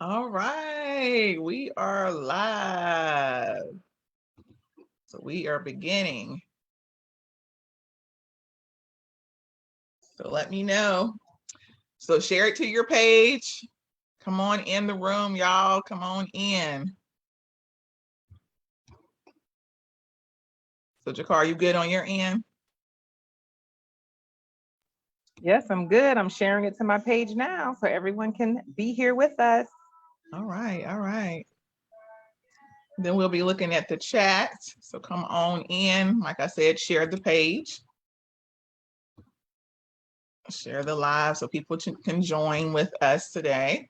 All right, we are live. So we are beginning. So let me know. So share it to your page. Come on in the room, y'all. Come on in. So Jecara, you good on your end? Yes, I'm good. I'm sharing it to my page now so everyone can be here with us. All right, all right. Then we'll be looking at the chat. So come on in. Like I said, share the page. Share the live so people can join with us today.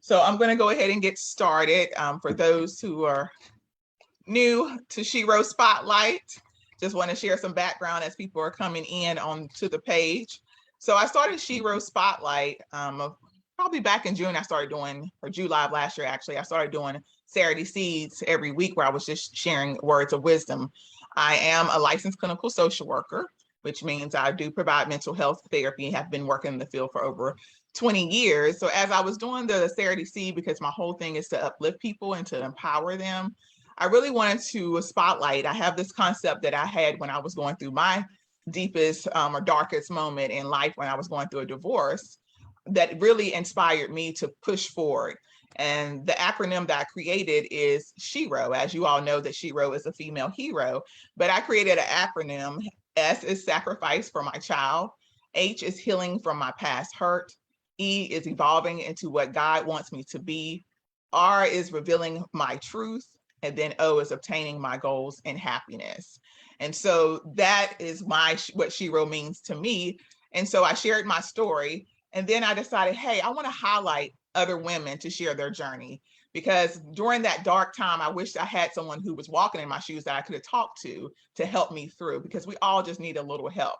So I'm going to go ahead and get started. For those who are new to S.H.E.R.O Spotlight, just want to share some background as people are coming in onto the page. So I started S.H.E.R.O Spotlight probably back in June. I started doing, or July of last year actually, I started doing Saturday Seeds every week where I was just sharing words of wisdom. I am a licensed clinical social worker, which means I do provide mental health therapy and have been working in the field for over 20 years. So as I was doing the Saturday Seed, because my whole thing is to uplift people and to empower them, I really wanted to spotlight. I have this concept that I had when I was going through my deepest or darkest moment in life when I was going through a divorce that really inspired me to push forward. And the acronym that I created is S.H.E.R.O. As you all know, that S.H.E.R.O is a female hero, but I created an acronym. S is sacrifice for my child. H is healing from my past hurt. E is evolving into what God wants me to be. R is revealing my truth. And then O is obtaining my goals and happiness. And so that is what S.H.E.R.O means to me. And so I shared my story. And then I decided, hey, I want to highlight other women to share their journey, because during that dark time, I wished I had someone who was walking in my shoes that I could have talked to help me through, because we all just need a little help.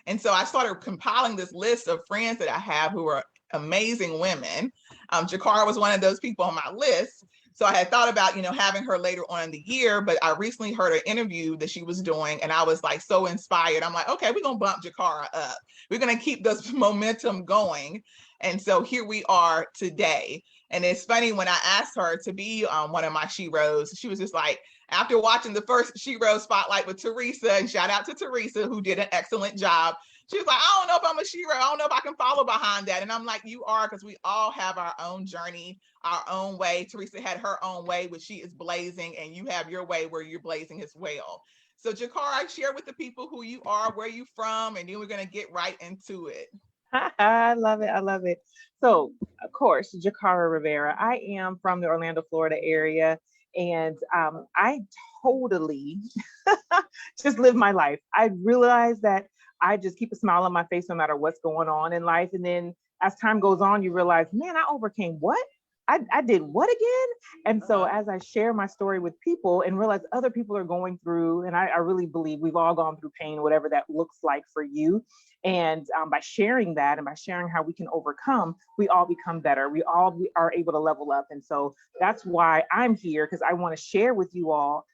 And so I started compiling this list of friends that I have who are amazing women. Jecara was one of those people on my list. So I had thought about, having her later on in the year, but I recently heard an interview that she was doing, and I was like so inspired. I'm like, okay, we're gonna bump Jecara up. We're gonna keep this momentum going. And so here we are today. And it's funny, when I asked her to be one of my S.H.E.R.Os, she was just like, after watching the first S.H.E.R.O Spotlight with Teresa, and shout out to Teresa, who did an excellent job. She was like, I don't know if I'm a S.H.E.R.O. I don't know if I can follow behind that. And I'm like, you are, because we all have our own journey, our own way. Teresa had her own way, which she is blazing, and you have your way where you're blazing as well. So Jecara, share with the people who you are, where you from, and then we're going to get right into it. I love it. I love it. So, of course, Jecara Rivera. I am from the Orlando, Florida area, and I totally just live my life. I realize that I just keep a smile on my face no matter what's going on in life. And then as time goes on, you realize, man, I overcame what? I did what again? And so as I share my story with people and realize other people are going through, and I really believe we've all gone through pain, whatever that looks like for you. And by sharing that and by sharing how we can overcome, we all become better. We are able to level up. And so that's why I'm here, because I want to share with you all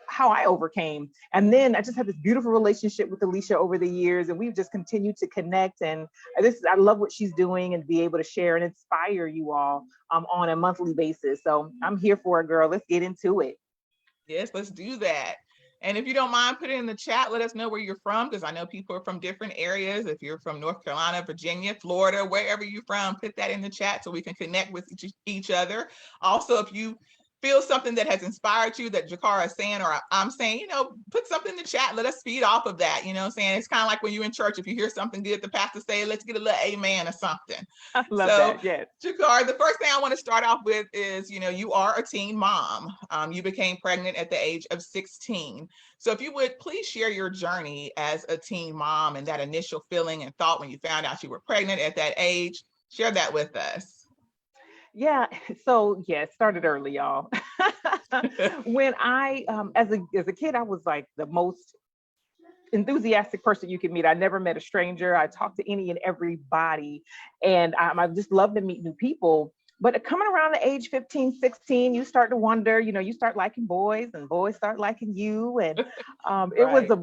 how I overcame. And then I just had this beautiful relationship with Alicia over the years, and we've just continued to connect. And I love what she's doing, and be able to share and inspire you all on a monthly basis. So I'm here for it, girl. Let's get into it. Yes, let's do that. And if you don't mind, put it in the chat. Let us know where you're from, because I know people are from different areas. If you're from North Carolina, Virginia, Florida, wherever you're from, put that in the chat so we can connect with each other. Also, if you feel something that has inspired you that Jecara is saying, or I'm saying, put something in the chat. Let us feed off of that. You know what I'm saying? It's kind of like when you're in church, if you hear something good the pastor say, let's get a little amen or something. I love So, that. Yes. Jecara, the first thing I want to start off with is, you are a teen mom. You became pregnant at the age of 16. So if you would please share your journey as a teen mom and that initial feeling and thought when you found out you were pregnant at that age. Share that with us. Yeah. So yeah, it started early, y'all. When I, as a kid, I was like the most enthusiastic person you could meet. I never met a stranger. I talked to any and everybody, and I just love to meet new people. But coming around the age 15, 16, you start to wonder, you start liking boys, and boys start liking you. And it was Right.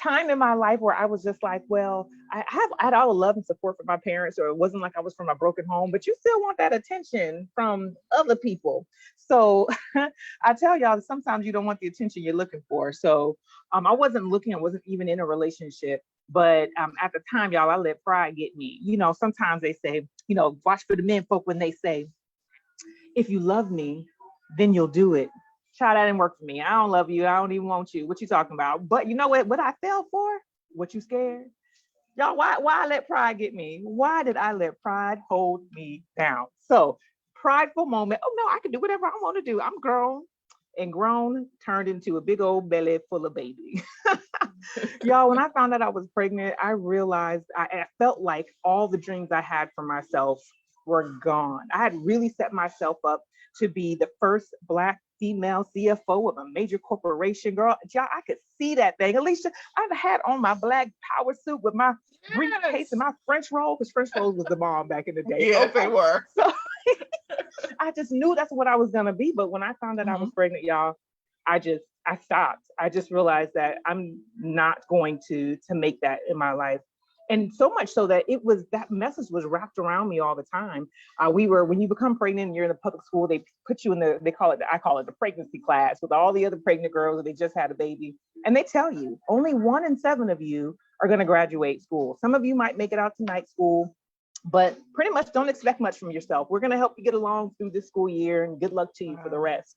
time in my life where I was just like, well, I had all the love and support from my parents, or it wasn't like I was from a broken home, but you still want that attention from other people. So I tell y'all, sometimes you don't want the attention you're looking for. So I wasn't looking, I wasn't even in a relationship. But at the time, y'all, I let pride get me. Sometimes they say, watch for the men folk when they say, if you love me, then you'll do it. Child, that didn't work for me. I don't love you. I don't even want you. What you talking about? But you know what I fell for? What you scared? Y'all, why I let pride get me? Why did I let pride hold me down? So prideful moment. Oh no, I can do whatever I want to do. I'm grown. And grown turned into a big old belly full of baby. Y'all, when I found out I was pregnant, I realized I felt like all the dreams I had for myself were gone. I had really set myself up to be the first Black female CFO of a major corporation. Girl, y'all, I could see that thing. Alicia, I've had on my Black power suit with my briefcase and my French roll, because French rolls was the bomb back in the day. Yes, they were. So I just knew that's what I was gonna be. But when I found out I was pregnant, y'all, I stopped. I just realized that I'm not going to make that in my life. And so much so that that message was wrapped around me all the time. When you become pregnant and you're in the public school, they put you in I call it the pregnancy class with all the other pregnant girls that they just had a baby. And they tell you only 1 in 7 of you are going to graduate school. Some of you might make it out to night school, but pretty much don't expect much from yourself. We're going to help you get along through this school year, and good luck to you for the rest.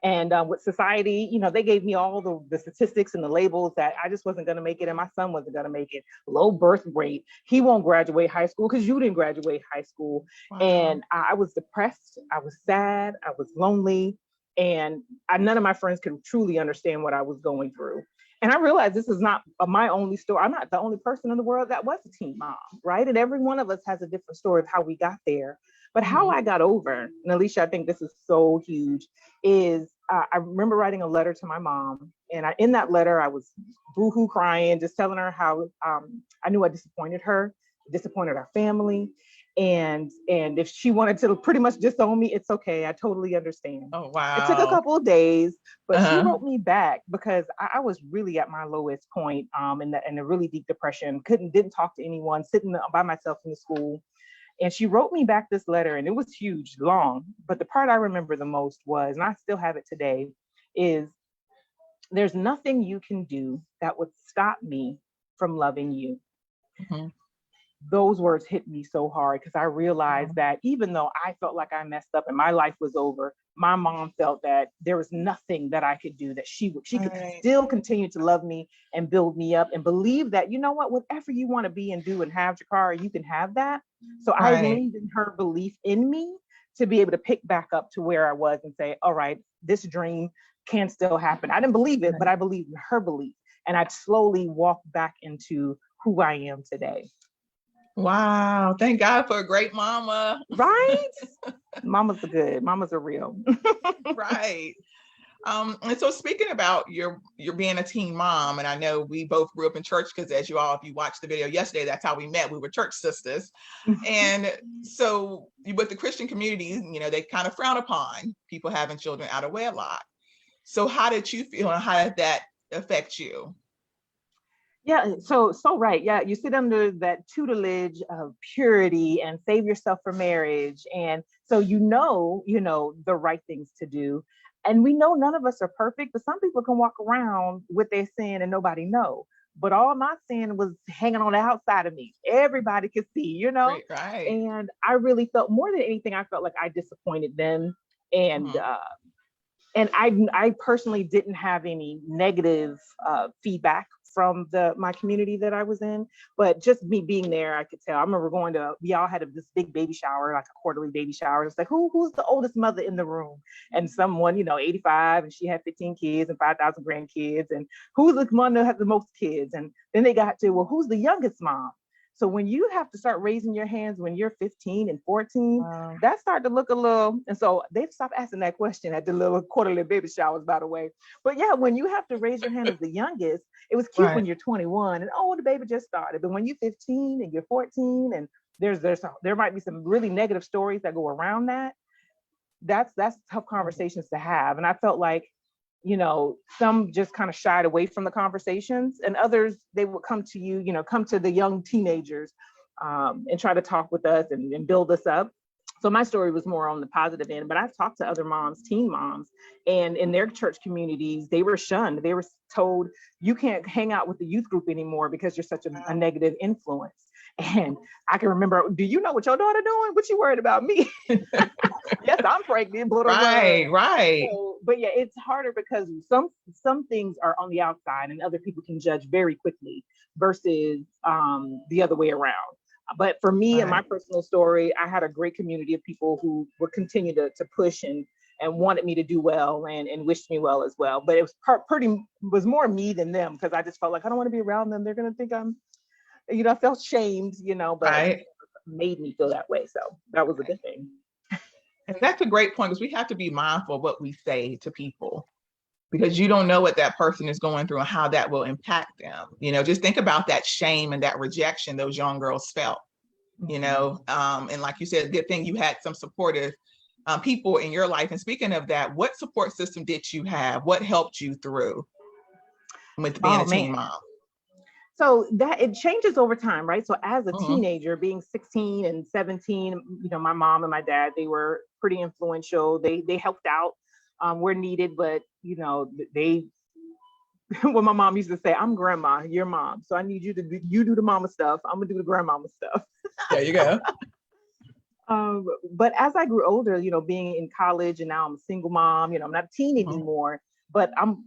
And with society, they gave me all the statistics and the labels that I just wasn't going to make it, and my son wasn't going to make it. Low birth rate. He won't graduate high school because you didn't graduate high school. Wow. And I was depressed. I was sad. I was lonely. And none of my friends could truly understand what I was going through. And I realized this is not my only story. I'm not the only person in the world that was a teen mom, right? And every one of us has a different story of how we got there. But how I got over, and Alicia, I think this is so huge, is I remember writing a letter to my mom. And in that letter, I was boohoo crying, just telling her how I knew I disappointed her, disappointed our family. And if she wanted to pretty much disown me, it's okay. I totally understand. Oh, wow. It took a couple of days, but she wrote me back because I was really at my lowest point in a really deep depression. Didn't talk to anyone, sitting by myself in the school. And she wrote me back this letter, and it was huge, long. But the part I remember the most was, and I still have it today, is there's nothing you can do that would stop me from loving you. Mm-hmm. Those words hit me so hard because I realized that even though I felt like I messed up and my life was over, my mom felt that there was nothing that I could do, that she could still continue to love me and build me up and believe that, you know what, whatever you want to be and do and have, Jecara, you can have that. So I leaned in her belief in me to be able to pick back up to where I was and say, all right, this dream can still happen. I didn't believe it, but I believed in her belief. And I'd slowly walk back into who I am today. Wow. Thank God for a great mama. Right? Mamas are good. Mamas are real. Right. And so speaking about your being a teen mom, and I know we both grew up in church because if you watched the video yesterday, that's how we met. We were church sisters. And so with the Christian communities, they kind of frown upon people having children out of wedlock. So how did you feel and how did that affect you? Yeah, so right. Yeah, you sit under that tutelage of purity and save yourself for marriage. And so you know the right things to do. And we know none of us are perfect, but some people can walk around with their sin and nobody know. But all my sin was hanging on the outside of me. Everybody could see, Right. And I really felt, more than anything, I felt like I disappointed them. And and I personally didn't have any negative feedback from my community that I was in, but just me being there, I could tell. I remember we all had this big baby shower, like a quarterly baby shower. It's like, who's the oldest mother in the room? And someone, 85, and she had 15 kids and 5,000 grandkids. And who's the one that had the most kids? And then they got to, well, who's the youngest mom? So when you have to start raising your hands when you're 15 and 14, that started to look a little, and so they've stopped asking that question at the little quarterly baby showers, by the way. But yeah, when you have to raise your hand as the youngest, it was cute when you're 21 and the baby just started. But when you're 15 and you're 14 and there might be some really negative stories that go around that, that's tough conversations to have. And I felt like some just kind of shied away from the conversations, and others, they would come to you, come to the young teenagers, and try to talk with us and build us up. So my story was more on the positive end, but I've talked to other moms, teen moms, and in their church communities, they were shunned. They were told, you can't hang out with the youth group anymore because you're such a negative influence. And I can remember, do you know what your daughter doing? What you worried about me? Yes, I'm pregnant. Blah, blah, blah. Right. So, but yeah, it's harder because some things are on the outside and other people can judge very quickly versus the other way around. But for me and my personal story, I had a great community of people who would continue to push and wanted me to do well and wished me well as well. But it was more me than them, because I just felt like I don't want to be around them. They're going to think I'm, I felt shamed, but it made me feel that way. So that was a good thing. And that's a great point, because we have to be mindful of what we say to people, because you don't know what that person is going through and how that will impact them. Just think about that shame and that rejection those young girls felt, and like you said, good thing you had some supportive people in your life. And speaking of that, what support system did you have? What helped you through with being a teen mom? So that it changes over time, right? So as a teenager, being 16 and 17, my mom and my dad, they were pretty influential. They helped out where needed, but they what my mom used to say, I'm grandma, you're mom. So I need you to do the mama stuff. I'm gonna do the grandmama stuff. There you go. But as I grew older, being in college, and now I'm a single mom, I'm not a teen anymore, but I'm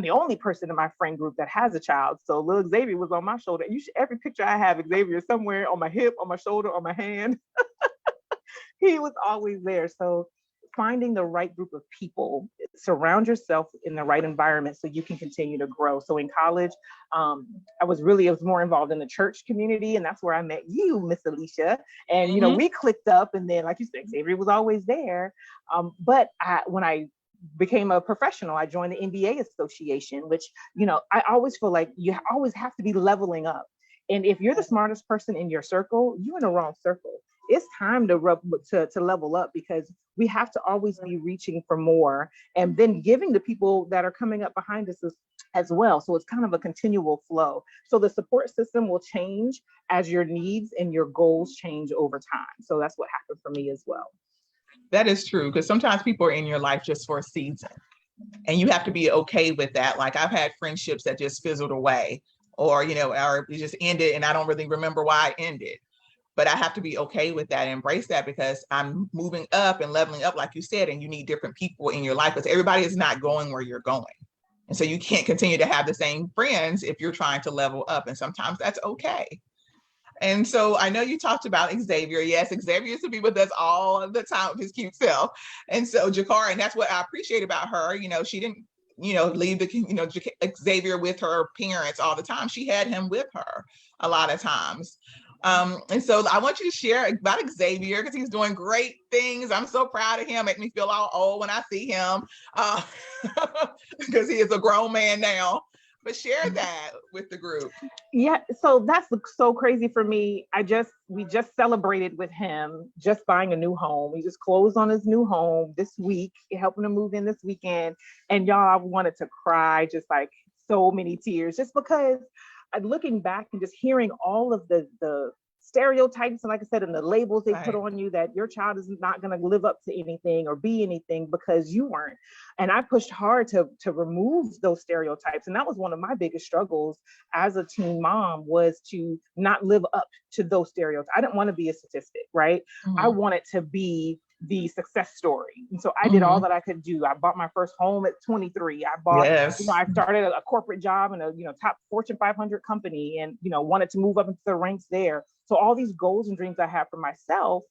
the only person in my friend group that has a child. So little Xavier was on my shoulder. Every picture I have, Xavier somewhere on my hip, on my shoulder, on my hand. He was always there. So finding the right group of people, surround yourself in the right environment so you can continue to grow. So in college, I was more involved in the church community, and that's where I met you, Miss Alicia. And we clicked up, and then, like you said, Xavier was always there. But when I became a professional, I joined the NBA Association, which, I always feel like you always have to be leveling up. And if you're the smartest person in your circle, you're in the wrong circle. It's time to level up, because we have to always be reaching for more and then giving the people that are coming up behind us as well. So it's kind of a continual flow. So the support system will change as your needs and your goals change over time. So that's what happened for me as well. That is true, because sometimes people are in your life just for a season, and you have to be okay with that. Like, I've had friendships that just fizzled away, or it just ended, and I don't really remember why it ended. But I have to be okay with that, embrace that, because I'm moving up and leveling up, like you said, and you need different people in your life, because everybody is not going where you're going. And so you can't continue to have the same friends if you're trying to level up. And sometimes that's okay. And so I know you talked about Xavier. Yes, Xavier used to be with us all the time with his cute self. And so Jecara, and that's what I appreciate about her. She didn't, leave Xavier with her parents all the time. She had him with her a lot of times. And so I want you to share about Xavier, because he's doing great things. I'm so proud of him. Make me feel all old when I see him, because he is a grown man now. But share that with the group. Yeah, so that's so crazy for me. We just celebrated with him just buying a new home. We just closed on his new home this week, helping him move in this weekend. And y'all, I wanted to cry, just like so many tears, just because looking back and just hearing all of the stereotypes, and like I said, and the labels they put on you, that your child is not going to live up to anything or be anything because you weren't. And I pushed hard to remove those stereotypes. And that was one of my biggest struggles as a teen mom, was to not live up to those stereotypes. I didn't want to be a statistic, right? I wanted to be the success story. And so I did all that I could do. I bought my first home at 23. I started a corporate job in a, top Fortune 500 company, and, wanted to move up into the ranks there. So all these goals and dreams I had for myself,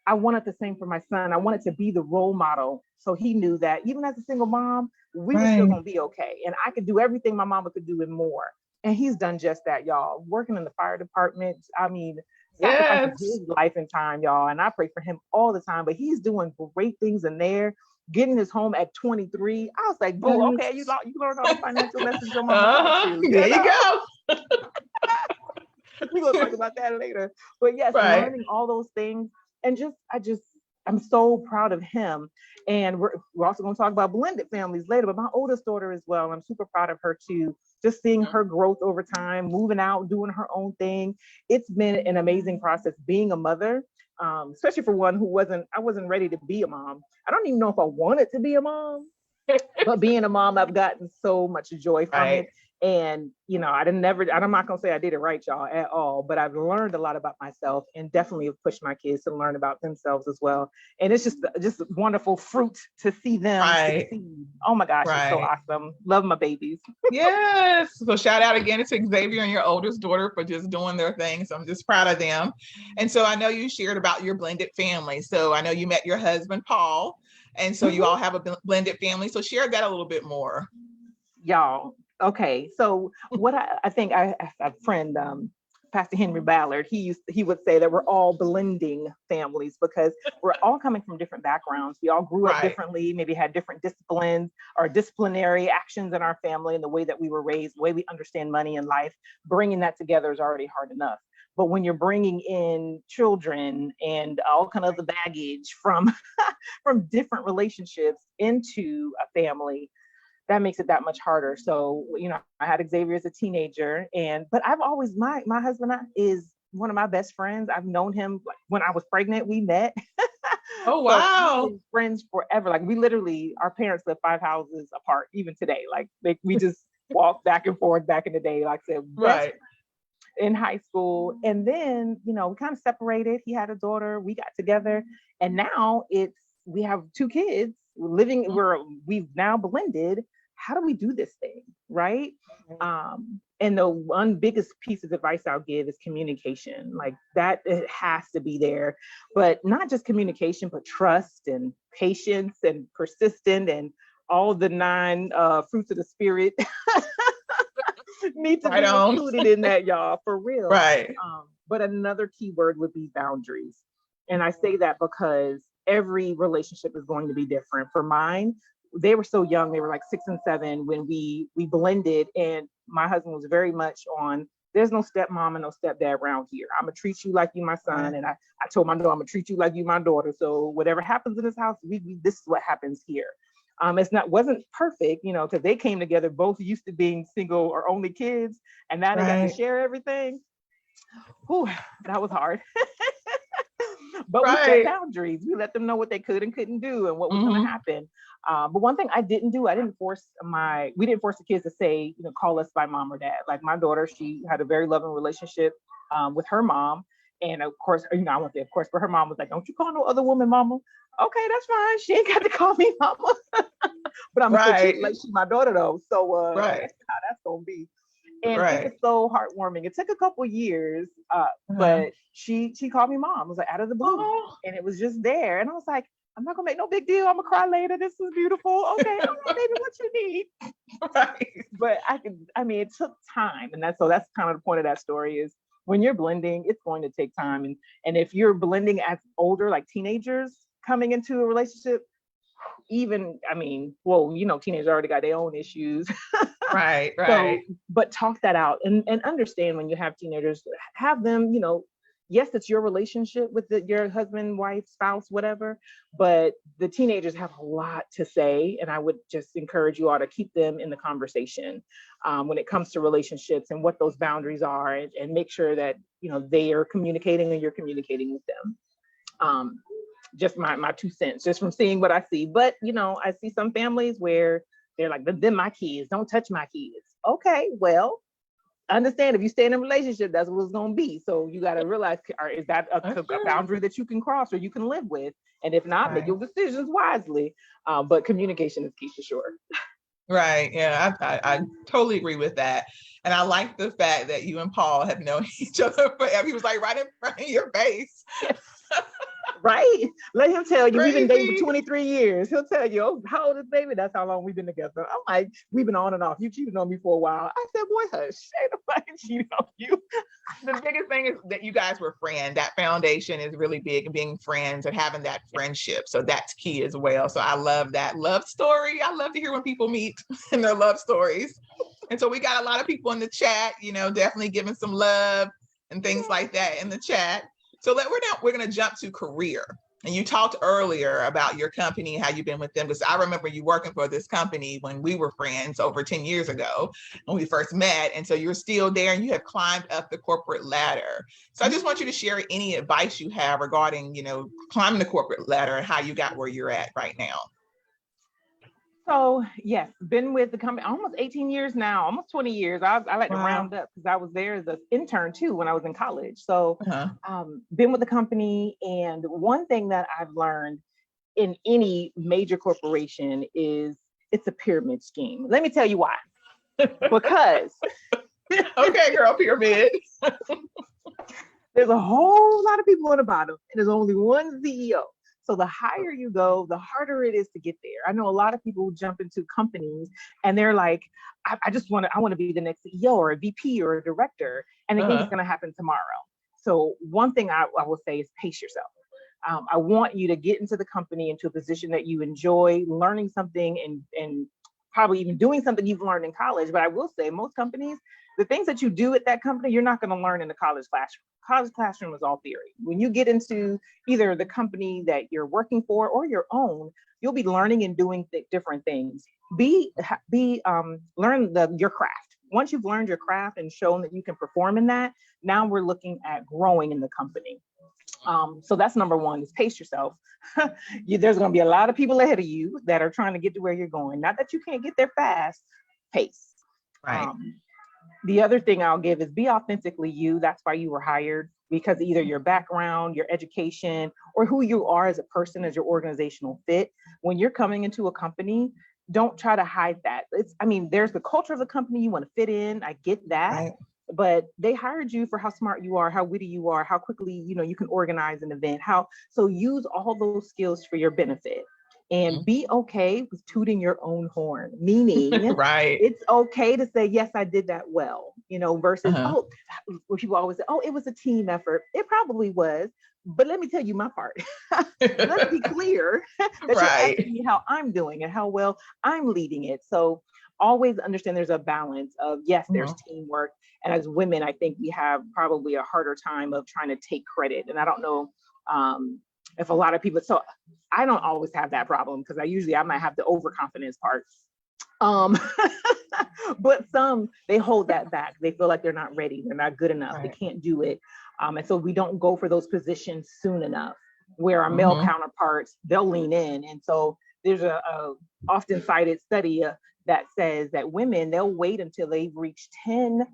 I wanted the same for my son. I wanted to be the role model. So he knew that even as a single mom, we were still going to be okay. And I could do everything my mama could do and more. And he's done just that, y'all. Working in the fire department. I mean, sacrificing his life and time, y'all. And I pray for him all the time, but he's doing great things in there. Getting his home at 23. I was like, boo, okay, you learned all the financial lessons your mama taught you. There you go. We're going to talk about that later. But yes, learning all those things. And I just I'm so proud of him. And we're also going to talk about blended families later, but my oldest daughter as well. I'm super proud of her too. Just seeing her growth over time, moving out, doing her own thing. It's been an amazing process being a mother, especially for one who I wasn't ready to be a mom. I don't even know if I wanted to be a mom, but being a mom, I've gotten so much joy from Right. it. And, I'm not going to say I did it right, y'all, at all, but I've learned a lot about myself and definitely have pushed my kids to learn about themselves as well. And it's just wonderful fruit to see them Right. succeed. Oh my gosh, it's so Right. awesome. Love my babies. Yes. So shout out again to Xavier and your oldest daughter for just doing their thing. So I'm just proud of them. And so I know you shared about your blended family. So I know you met your husband, Paul. And so you all have a blended family. So share that a little bit more. Y'all. Okay. So what I think I a friend, Pastor Henry Ballard, he would say that we're all blending families because we're all coming from different backgrounds. We all grew up Right. differently, maybe had different disciplines or disciplinary actions in our family and the way that we were raised, the way we understand money and life. Bringing that together is already hard enough. But when you're bringing in children and all kind of the baggage from from different relationships into a family, that makes it that much harder. So, I had Xavier as a teenager, but I've always, my husband is one of my best friends. I've known him when I was pregnant, we met. Oh, So wow. we've been friends forever. Like we literally, our parents live 5 houses apart, even today. Like we just walk back and forth back in the day. Like I said, best Right. in high school. And then, we kind of separated. He had a daughter, we got together, and now we have 2 kids living, we've now blended. How do we do this thing? Right. And the one biggest piece of advice I'll give is communication. Like that, it has to be there, but not just communication, but trust and patience and persistent and all the 9 fruits of the spirit need to Right be on. included in that, y'all, for real. Right. But another key word would be boundaries. And I say that because every relationship is going to be different. For mine, they were so young, they were like 6 and 7 when we blended, and my husband was very much on, there's no stepmom and no stepdad around here. I'm gonna treat you like you my son. And I told my daughter, I'm gonna treat you like you my daughter. So whatever happens in this house, this is what happens here. Wasn't perfect, because they came together both used to being single or only kids, and now they got to share everything. Whew, that was hard. But we set boundaries. We let them know what they could and couldn't do and what was going to happen. But one thing I didn't do, we didn't force the kids to say, call us by mom or dad. Like my daughter, she had a very loving relationship with her mom. And of course, I won't say of course, but her mom was like, don't you call no other woman mama. Okay, that's fine. She ain't got to call me mama. But I'm still treating like she's my daughter though. So that's how that's going to be. And it was so heartwarming. It took a couple years, but she called me mom. It was like out of the blue. And it was just there. And I was like, I'm not gonna make no big deal. I'm gonna cry later. This is beautiful. Okay, baby, what you need? Right. But it took time. And that's kind of the point of that story is when you're blending, it's going to take time. And if you're blending as older, like teenagers coming into a relationship, teenagers already got their own issues. Right. So, but talk that out and understand when you have teenagers, have them, yes, it's your relationship with your husband, wife, spouse, whatever, but the teenagers have a lot to say. And I would just encourage you all to keep them in the conversation when it comes to relationships and what those boundaries are, and make sure that, they are communicating and you're communicating with them. Just my 2 cents, just from seeing what I see. But, I see some families where they're like, then my kids, don't touch my kids. Okay, well, understand if you stay in a relationship, that's what it's going to be. So you got to realize, is that a boundary that you can cross or you can live with? And if not, make your decisions wisely. But communication is key for sure. Right. Yeah, I totally agree with that. And I like the fact that you and Paul have known each other forever. He was like right in front of your face. Right? Let him tell you. We've been dating for 23 years. He'll tell you, oh, how old is baby? That's how long we've been together. I'm like, we've been on and off. You cheated on me for a while. I said, boy, hush. Ain't nobody cheated on you. The biggest thing is that you guys were friends. That foundation is really big, being friends and having that friendship. So that's key as well. So I love that love story. I love to hear when people meet and their love stories. And so we got a lot of people in the chat, definitely giving some love and things like that in the chat. So we're going to jump to career. And you talked earlier about your company, how you've been with them, because I remember you working for this company when we were friends over 10 years ago when we first met. And so you're still there and you have climbed up the corporate ladder. So I just want you to share any advice you have regarding, climbing the corporate ladder and how you got where you're at right now. So yes, been with the company almost 18 years now, almost 20 years. I like to round up because I was there as an intern too when I was in college. So been with the company. And one thing that I've learned in any major corporation is it's a pyramid scheme. Let me tell you why. Because okay, girl, pyramid. There's a whole lot of people on the bottom and there's only one CEO. So the higher you go, the harder it is to get there. I know a lot of people who jump into companies and they're like, I want to be the next CEO or a VP or a director, and they think it's going to happen tomorrow. So one thing I will say is pace yourself. I want you to get into the company, into a position that you enjoy learning something and probably even doing something you've learned in college. But I will say most companies, the things that you do at that company, you're not going to learn in the college classroom. College classroom is all theory. When you get into either the company that you're working for or your own, you'll be learning and doing different things. Learn your craft. Once you've learned your craft and shown that you can perform in that, now we're looking at growing in the company. So that's number one, is pace yourself. There's going to be a lot of people ahead of you that are trying to get to where you're going. Not that you can't get there fast, pace. Right. The other thing I'll give is be authentically you. That's why you were hired, because either your background, your education, or who you are as a person, as your organizational fit. When you're coming into a company, don't try to hide that. There's the culture of the company. You want to fit in. I get that. Right. But they hired you for how smart you are, how witty you are, how quickly, you can organize an event, so use all those skills for your benefit. And be okay with tooting your own horn, meaning right. It's okay to say, yes, I did that well, versus, where people always say, it was a team effort. It probably was, but let me tell you my part. Let's be clear that you're asking me how I'm doing and how well I'm leading it. So always understand there's a balance of, yes, there's teamwork. And as women, I think we have probably a harder time of trying to take credit. And I don't know, if a lot of people, so I don't always have that problem because I might have the overconfidence part. But some, they hold that back. They feel like they're not ready. They're not good enough. They can't do it. And so we don't go for those positions soon enough, where our male counterparts, they'll lean in. And so there's a often cited study that says that women, they'll wait until they've reached 10,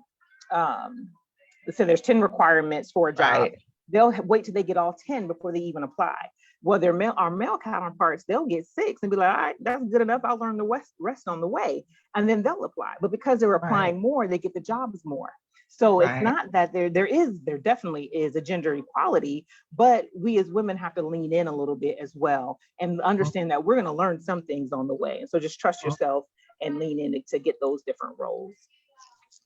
so there's 10 requirements for a job. They'll wait till they get all 10 before they even apply. Well, our male counterparts, they'll get 6 and be like, all right, that's good enough. I'll learn the rest on the way. And then they'll apply. But because they're applying more, they get the jobs more. So it's not that there definitely is a gender equality, but we as women have to lean in a little bit as well and understand that we're going to learn some things on the way. And so just trust yourself and lean in to get those different roles.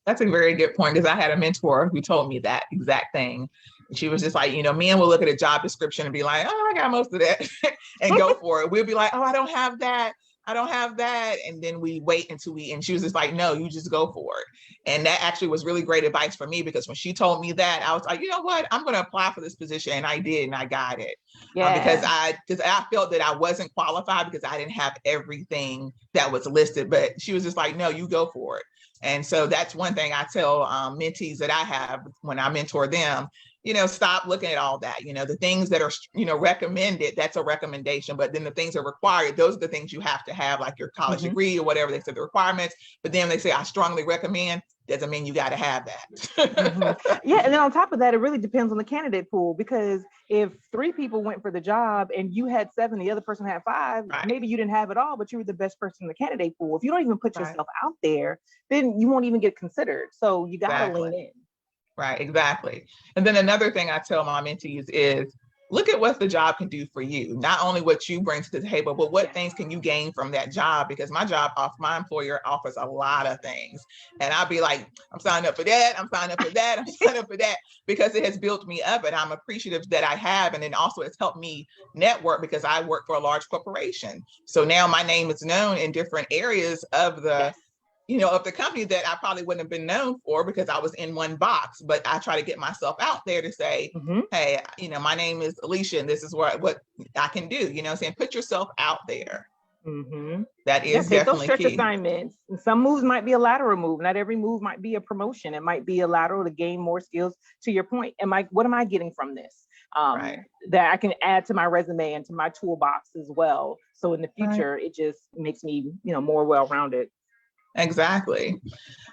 That's a very good point, because I had a mentor who told me that exact thing. She was just like, men will look at a job description and be like, I got most of that and go for it. We'll be like, I don't have that. And then we wait until and she was just like, no, you just go for it. And that actually was really great advice for me, because when she told me that, I was like, you know what, I'm going to apply for this position. And I did, and I got it. Because I felt that I wasn't qualified because I didn't have everything that was listed. But she was just like, no, you go for it. And so that's one thing I tell mentees that I have when I mentor them, stop looking at all that, the things that are, recommended, that's a recommendation. But then the things that are required, those are the things you have to have, like your college degree or whatever they say the requirements. But then they say, I strongly recommend, doesn't mean you got to have that. Yeah. And then on top of that, it really depends on the candidate pool, because if 3 people went for the job and you had 7, the other person had 5, maybe you didn't have it all, but you were the best person in the candidate pool. If you don't even put yourself out there, then you won't even get considered. So you got to lean in. Right, exactly. And then another thing I tell my mentees is, look at what the job can do for you. Not only what you bring to the table, but what things can you gain from that job? Because my employer offers a lot of things. And I'll be like, I'm signing up for that. I'm signing up for that. I'm signing up for that, because it has built me up and I'm appreciative that I have. And then also it's helped me network, because I work for a large corporation. So now my name is known in different areas of the of the company that I probably wouldn't have been known for because I was in one box, but I try to get myself out there to say, hey, my name is Alicia and this is what I can do, saying put yourself out there. That is take those definitely stretch key. assignments. Some moves might be a lateral move. Not every move might be a promotion. It might be a lateral to gain more skills. To your point, what am I getting from this? That I can add to my resume and to my toolbox as well. So in the future, it just makes me, more well-rounded. Exactly.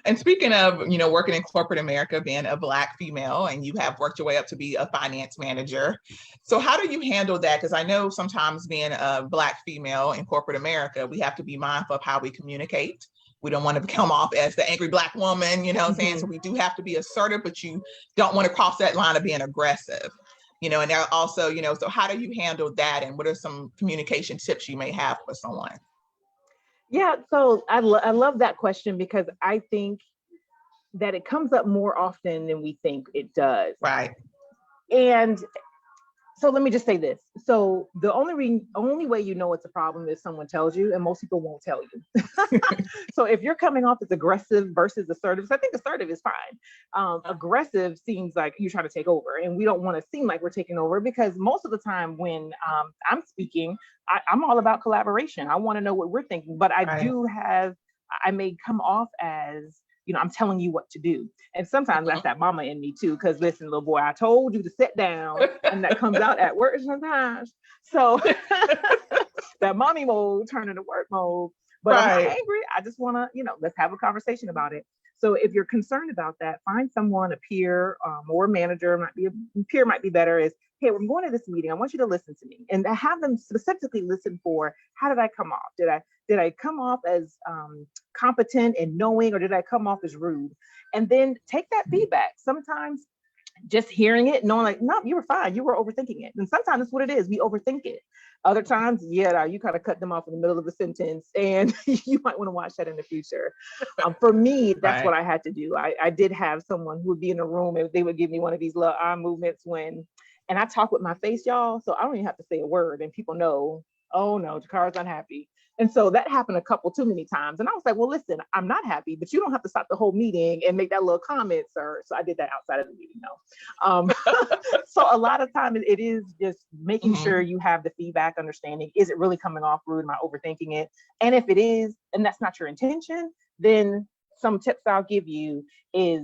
And speaking of, working in corporate America, being a Black female, and you have worked your way up to be a finance manager. So how do you handle that? Because I know sometimes being a Black female in corporate America, we have to be mindful of how we communicate. We don't want to come off as the angry Black woman, saying, so we do have to be assertive, but you don't want to cross that line of being aggressive. And there also, so how do you handle that? And what are some communication tips you may have for someone? Yeah, so I love that question because I think that it comes up more often than we think it does. Right. And so let me just say this. So the only way it's a problem is someone tells you, and most people won't tell you. So if you're coming off as aggressive versus assertive, so I think assertive is fine. Aggressive seems like you're trying to take over, and we don't want to seem like we're taking over because most of the time when I'm speaking, I'm all about collaboration. I want to know what we're thinking, but I may come off as, I'm telling you what to do. And sometimes that's that mama in me too, because listen, little boy, I told you to sit down, and that comes out at work sometimes. So that mommy mode turn into work mode. But I'm not angry. I just want to, let's have a conversation about it. So if you're concerned about that, find someone, a peer or a manager, peer might be better, is, hey, we're going to this meeting. I want you to listen to me, and have them specifically listen for, how did I come off? Did I come off as competent and knowing, or did I come off as rude? And then take that feedback. Sometimes just hearing it, knowing like, no, you were fine. You were overthinking it. And sometimes that's what it is. We overthink it. Other times, you kind of cut them off in the middle of a sentence, and you might want to watch that in the future. For me, that's what I had to do. I did have someone who would be in a room and they would give me one of these little eye movements and I talk with my face, y'all. So I don't even have to say a word, and people know, oh no, Jacara's unhappy. And so that happened a couple too many times. And I was like, well, listen, I'm not happy, but you don't have to stop the whole meeting and make that little comment, sir. So I did that outside of the meeting, though. So a lot of times it is just making sure you have the feedback, understanding, is it really coming off rude? Am I overthinking it? And if it is, and that's not your intention, then some tips I'll give you is,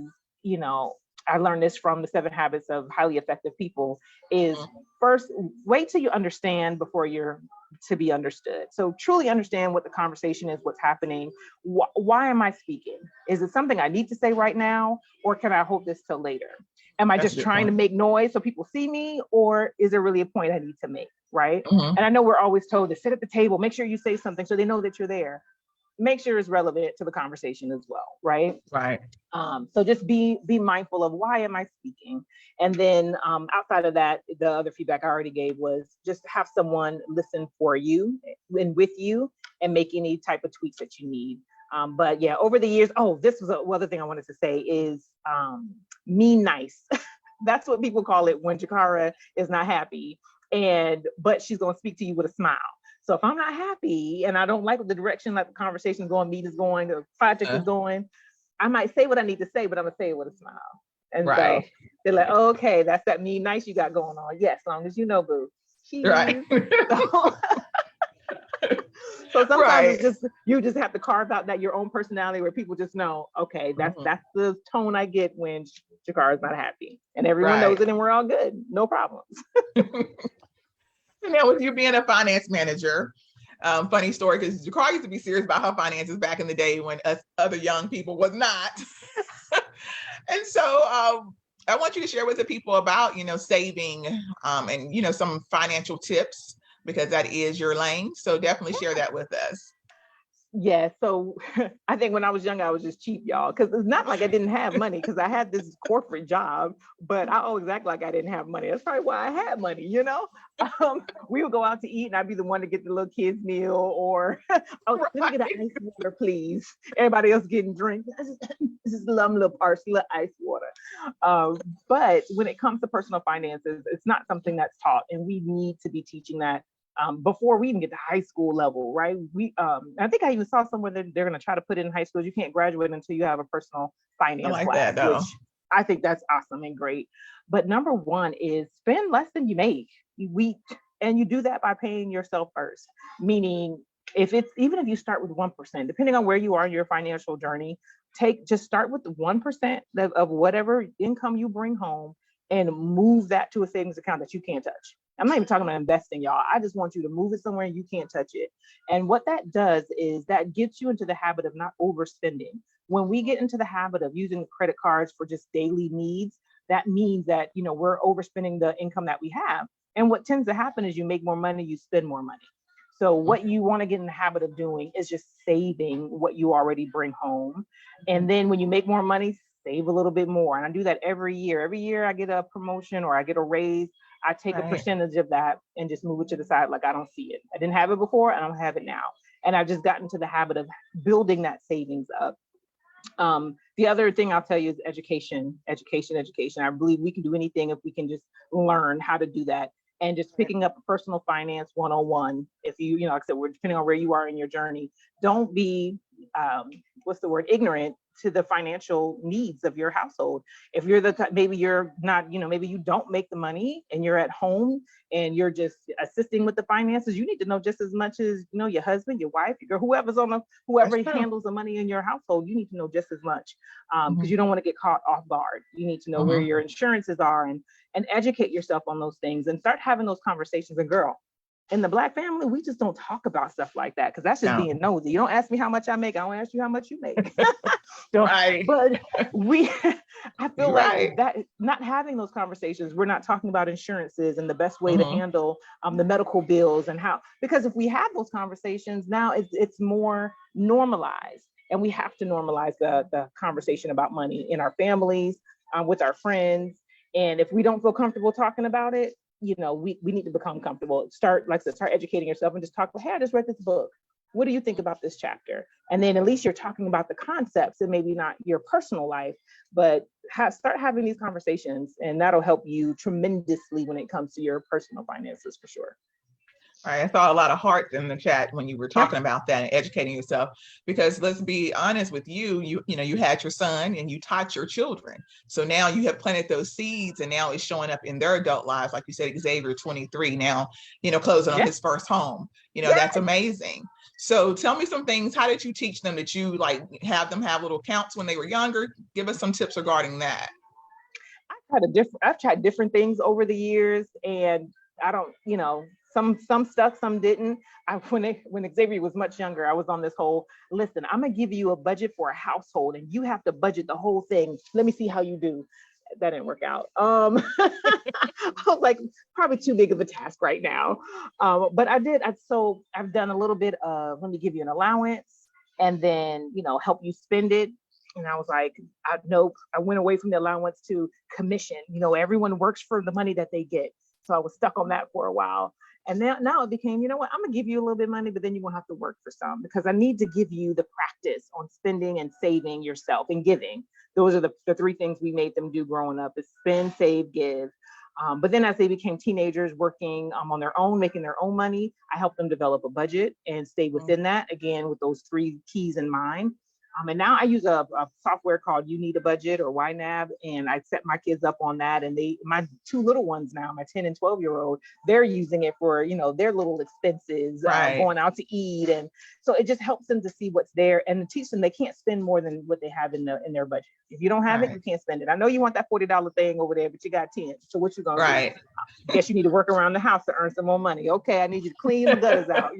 I learned this from the 7 Habits of Highly Effective People, is first, wait till you understand before you're to be understood. So truly understand what the conversation is, what's happening. Why am I speaking? Is it something I need to say right now, or can I hold this till later? Am I just trying to make noise so people see me, or is there really a point I need to make, right? And I know we're always told to sit at the table, make sure you say something so they know that you're there. Make sure it's relevant to the conversation as well, right? Right. So just be mindful of, why am I speaking? And then outside of that, the other feedback I already gave was just have someone listen for you and with you and make any type of tweaks that you need. But yeah, over the years, this was another thing I wanted to say is mean nice. That's what people call it when Jecara is not happy, but she's going to speak to you with a smile. So if I'm not happy and I don't like the direction like the conversation is going, meeting is going, the project is going, I might say what I need to say, but I'm gonna say it with a smile. And so they're like, oh, okay, that's that mean nice you got going on. Yes, as long as you know, boo. Right. So sometimes it's just, you just have to carve out that your own personality where people just know, okay, that's the tone I get when Jecara is not happy. And everyone knows it, and we're all good. No problems. And now with you being a finance manager, funny story, because Jecara used to be serious about her finances back in the day when us other young people was not. And so I want you to share with the people about, saving and, some financial tips, because that is your lane. So definitely share that with us. Yeah, so I think when I was younger, I was just cheap, y'all, because it's not like I didn't have money, because I had this corporate job, but I always act like I didn't have money. That's probably why I had money, We would go out to eat, and I'd be the one to get the little kids' meal, or, let me get an ice water, please. Everybody else getting drinks. This is a little parsley, little ice water. But when it comes to personal finances, it's not something that's taught, and we need to be teaching that before we even get to high school level, right? I think I even saw somewhere that they're going to try to put it in high school. You can't graduate until you have a personal I finance like class, that though. which I think that's awesome and great. But number one is spend less than you make. And you do that by paying yourself first. Meaning, even if you start with 1%, depending on where you are in your financial journey, just start with the 1% of whatever income you bring home and move that to a savings account that you can't touch. I'm not even talking about investing, y'all. I just want you to move it somewhere you can't touch it. And what that does is that gets you into the habit of not overspending. When we get into the habit of using credit cards for just daily needs, that means that, we're overspending the income that we have. And what tends to happen is you make more money, you spend more money. So what you want to get in the habit of doing is just saving what you already bring home. And then when you make more money, save a little bit more. And I do that every year. Every year I get a promotion or I get a raise. I take a percentage of that and just move it to the side like I don't see it. I didn't have it before, I don't have it now. And I've just gotten to the habit of building that savings up. The other thing I'll tell you is education. I believe we can do anything if we can just learn how to do that. And just picking up a personal finance 101. If you, like I said, we're depending on where you are in your journey. Don't be, ignorant to the financial needs of your household. If you're maybe you're not, maybe you don't make the money and you're at home and you're just assisting with the finances, you need to know just as much as, your husband, your wife, whoever handles the money in your household, you need to know just as much because you don't want to get caught off guard. You need to know where your insurances are and educate yourself on those things and start having those conversations. And girl, in the Black family, we just don't talk about stuff like that because that's just being nosy. You don't ask me how much I make. I don't ask you how much you make. Right. But I feel like that not having those conversations, we're not talking about insurances and the best way to handle the medical bills and how, because if we have those conversations now, it's more normalized, and we have to normalize the conversation about money in our families, with our friends. And if we don't feel comfortable talking about it, we need to become comfortable. Start educating yourself and just talk about, hey, I just read this book. What do you think about this chapter? And then at least you're talking about the concepts and maybe not your personal life, but start having these conversations, and that'll help you tremendously when it comes to your personal finances for sure. I saw a lot of hearts in the chat when you were talking about that and educating yourself, because let's be honest with you, you had your son and you taught your children. So now you have planted those seeds and now it's showing up in their adult lives. Like you said, Xavier, 23 now, closing on his first home, that's amazing. So tell me some things. How did you teach them? Did you have them have little accounts when they were younger? Give us some tips regarding that. I've tried different things over the years, and I don't, some stuck, some didn't. When Xavier was much younger, I was on this whole, listen, I'm gonna give you a budget for a household and you have to budget the whole thing. Let me see how you do. That didn't work out. I was like, probably too big of a task right now. But I've done a little bit of, let me give you an allowance and then, help you spend it. And I was like, I went away from the allowance to commission. Everyone works for the money that they get. So I was stuck on that for a while. And now it became, I'm gonna give you a little bit of money, but then you're gonna have to work for some, because I need to give you the practice on spending and saving yourself and giving. Those are the three things we made them do growing up: is spend, save, give. But then as they became teenagers working on their own, making their own money, I helped them develop a budget and stay within that, again, with those three keys in mind. And now I use a software called You Need a Budget, or YNAB, and I set my kids up on that. And my two little ones now, my 10 and 12-year-old, they're using it for, their little expenses, going out to eat. And so it just helps them to see what's there and to teach them they can't spend more than what they have in their budget. If you don't have it, you can't spend it. I know you want that $40 thing over there, but you got 10. So what you gonna do? Guess you need to work around the house to earn some more money. Okay, I need you to clean the gutters out,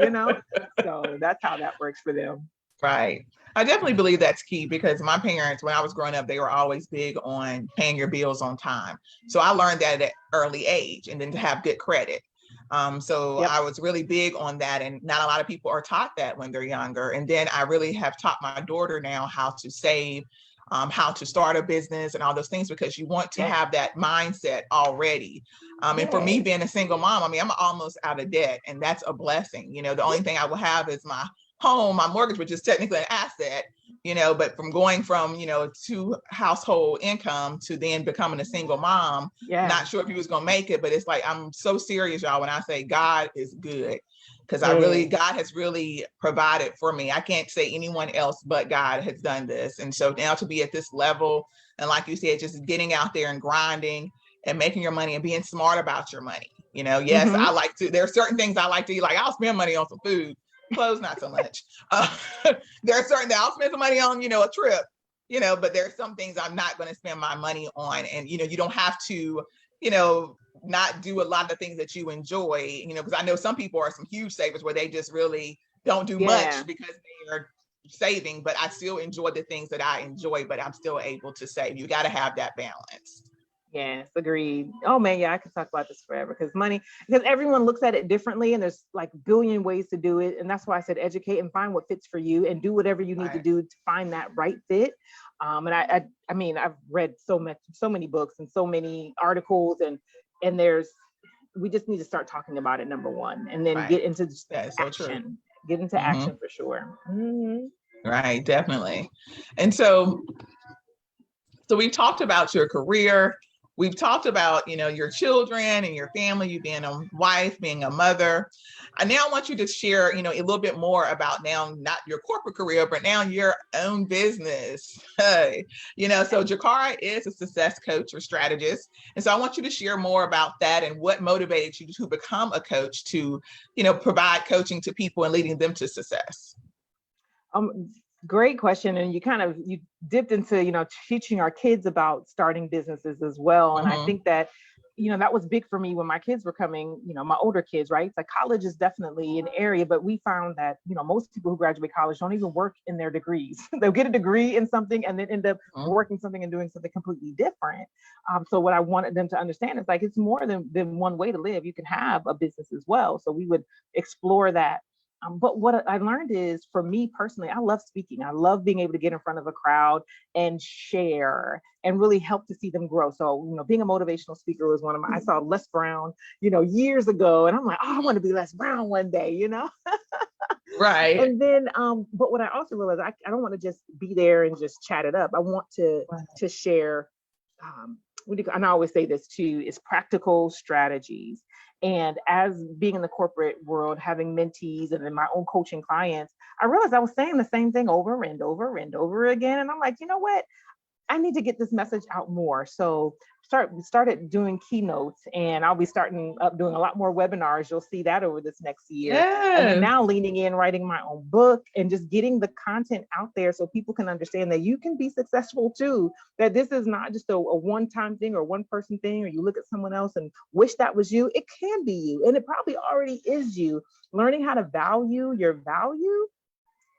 So that's how that works for them. Right. I definitely believe that's key, because my parents, when I was growing up, they were always big on paying your bills on time. So I learned that at an early age, and then to have good credit. I was really big on that, and not a lot of people are taught that when they're younger. And then I really have taught my daughter now how to save, how to start a business and all those things, because you want to have that mindset already. And for me, being a single mom, I'm almost out of debt, and that's a blessing. The only thing I will have is my home, my mortgage, which is technically an asset, but from going from, two household income to then becoming a single mom, not sure if he was going to make it, but it's like, I'm so serious, y'all, when I say God is good, because God has really provided for me. I can't say anyone else but God has done this. And so now to be at this level, and like you said, just getting out there and grinding and making your money and being smart about your money. Yes, I like to, there are certain things I like to eat. Like, I'll spend money on some food, clothes, not so much. There are certain that I'll spend some money on, a trip, but there are some things I'm not going to spend my money on. And, you don't have to, not do a lot of the things that you enjoy, because I know some people are some huge savers where they just really don't do much because they are saving, but I still enjoy the things that I enjoy, but I'm still able to save. You got to have that balance. Yes, agreed. Oh man, yeah, I could talk about this forever because everyone looks at it differently, and there's like a billion ways to do it. And that's why I said educate and find what fits for you, and do whatever you need to do to find that right fit. And I mean, I've read so many books and so many articles, and we just need to start talking about it, number one, and then get into action. Get into action for sure. Right, definitely. And so we've talked about your career. We've talked about, your children and your family, you being a wife, being a mother. I now want you to share, a little bit more about now, not your corporate career, but now your own business. So Jecara is a success coach or strategist. And so I want you to share more about that and what motivated you to become a coach to, provide coaching to people and leading them to success. Great question. And you dipped into, teaching our kids about starting businesses as well. And I think that, that was big for me when my kids were coming, my older kids, right? It's like college is definitely an area, but we found that, most people who graduate college don't even work in their degrees. They'll get a degree in something and then end up working something and doing something completely different. So what I wanted them to understand is like, it's more than one way to live. You can have a business as well. So we would explore that. But what I learned is, for me personally, I love speaking. I love being able to get in front of a crowd and share and really help to see them grow. So, being a motivational speaker was I saw Les Brown, years ago. And I'm like, oh, I want to be Les Brown one day, Right. And then, but what I also realized, I don't want to just be there and just chat it up. I want to share, and I always say this too, is practical strategies. And as being in the corporate world, having mentees and then my own coaching clients, I realized I was saying the same thing over and over and over again. And I'm like, you know what? I need to get this message out more. So started doing keynotes, and I'll be starting up doing a lot more webinars. You'll see that over this next year. Yes. And then now leaning in, writing my own book, and just getting the content out there so people can understand that you can be successful too, that this is not just a one-time thing or one person thing, or you look at someone else and wish that was you. It can be you, and it probably already is you. Learning how to value your value.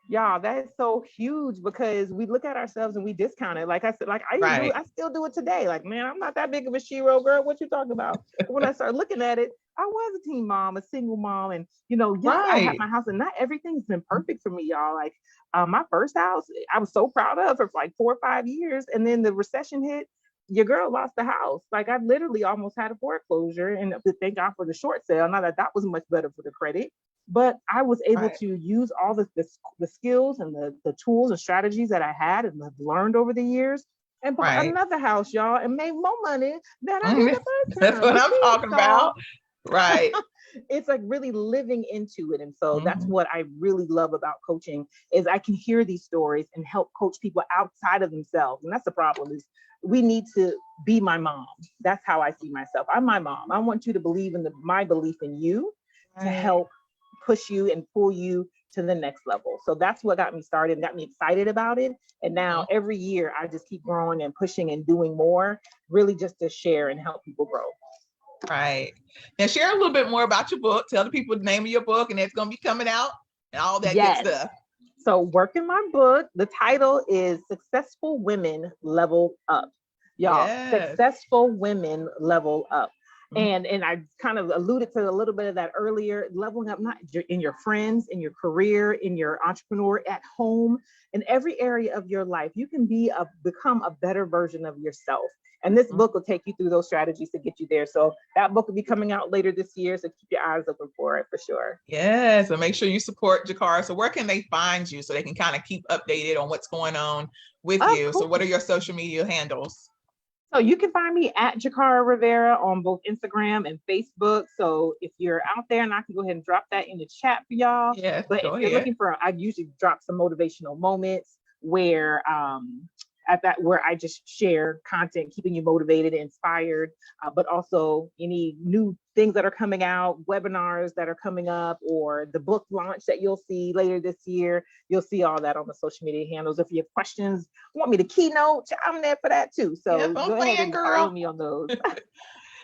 Y'all, that is so huge, because we look at ourselves and we discount it. Like I said, I still do it today. Like, man, I'm not that big of a S.H.E.R.O girl. What you talking about? But when I started looking at it, I was a teen mom, a single mom, and I had my house, and not everything's been perfect for me, y'all. Like my first house, I was so proud of for like 4 or 5 years, and then the recession hit. Your girl lost the house. Like, I literally almost had a foreclosure, and thank God for the short sale. Now that was much better for the credit. But I was able to use all the skills and the tools and strategies that I had and have learned over the years, and bought another house, y'all, and made more money than I did the first time. That's what I'm talking about. Right. It's like really living into it. And so that's what I really love about coaching, is I can hear these stories and help coach people outside of themselves. And that's the problem, is we need to be my mom. That's how I see myself. I'm my mom. I want you to believe in my belief in you to help push you and pull you to the next level. So that's what got me started, got me excited about it. And now every year I just keep growing and pushing and doing more, really just to share and help people grow. Right. Now share a little bit more about your book. Tell the people the name of your book, and it's going to be coming out and all that good stuff. So working my book, the title is Successful Women Level Up. Y'all, Successful Women Level Up. And I kind of alluded to a little bit of that earlier, leveling up, not in your friends, in your career, in your entrepreneur, at home, in every area of your life. You can become a better version of yourself. And this book will take you through those strategies to get you there. So that book will be coming out later this year. So keep your eyes open for it, for sure. Yes, so make sure you support Jecara. So where can they find you so they can kind of keep updated on what's going on with you? Cool. So what are your social media handles? So you can find me at Jecara Rivera on both Instagram and Facebook. So if you're out there, and I can go ahead and drop that in the chat for y'all. Yes, But go if you're ahead. looking for, I usually drop some motivational moments where where I just share content, keeping you motivated and inspired, but also any new things that are coming out, webinars that are coming up, or the book launch that you'll see later this year. You'll see all that on the social media handles. If you have questions, want me to keynote, I'm there for that too. So Yes, go ahead and follow me on those.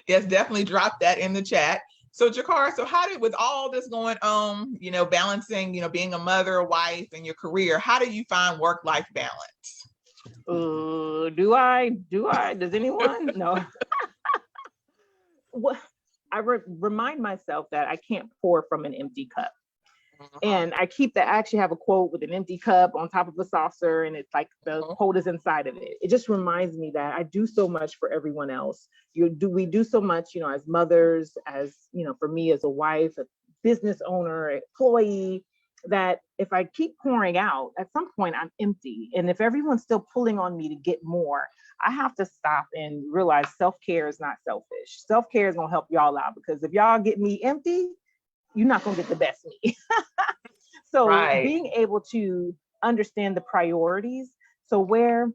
Yes, definitely drop that in the chat. So Jecara, so how did, with all this going on, balancing, being a mother, a wife, and your career, how do you find work-life balance? Does anyone? No. What I remind myself that I can't pour from an empty cup. And I actually have a quote with an empty cup on top of a saucer, and it's like the quote is inside of it. It just reminds me that I do so much for everyone else. We do so much, as mothers, as, for me as a wife, a business owner, employee, that if I keep pouring out, at some point I'm empty. And if everyone's still pulling on me to get more, I have to stop and realize self-care is not selfish. Self-care is gonna help y'all out, because if y'all get me empty, you're not gonna get the best me. So being able to understand the priorities. So where